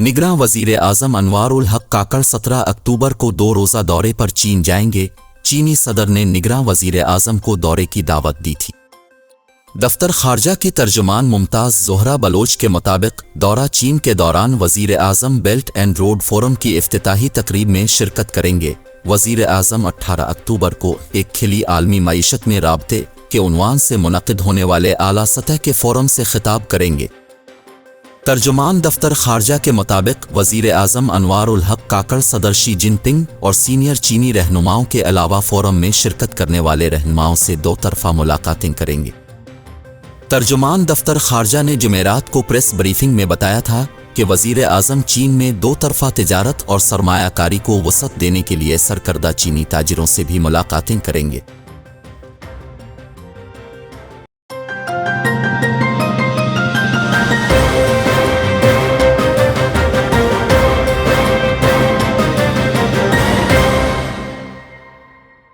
निगरां वजीर आजम अनवार उल हक काकड़ 17 अक्टूबर को 2 रोज़ा दौरे पर चीन जाएंगे। चीनी सदर ने निगरां वजीर आजम को दौरे की दावत दी थी। दफ्तर खारजा की तर्जुमान मुमताज़ ज़ोहरा बलोच के मुताबिक दौरा चीन के दौरान वजीर आजम बेल्ट एंड रोड फोरम की इफ्तिताही तकरीब में शिरकत करेंगे। वजीर आजम 18 अक्टूबर को एक खिली आलमी मईशत में राब्ते के उन्वान से मुनक़िद होने वाले आला सतह के फोरम से खिताब करेंगे। तर्जुमान दफ्तर खारजा के मुताबिक वजीर आजम अनवार उल हक काकड़ सदर शी जिनपिंग और सीनियर चीनी रहनुमाओं के अलावा फोरम में शिरकत करने वाले रहनुमाओं से 2 तरफ़ा मुलाकातें करेंगे। तर्जुमान दफ्तर खारजा ने जुमेरात को प्रेस ब्रीफिंग में बताया था कि वजीर आजम चीन में 2 तरफ़ा तिजारत और सरमायाकारी को वसअत देने के लिए सरकर्दा चीनी ताजिरों से भी मुलाकातें करेंगे।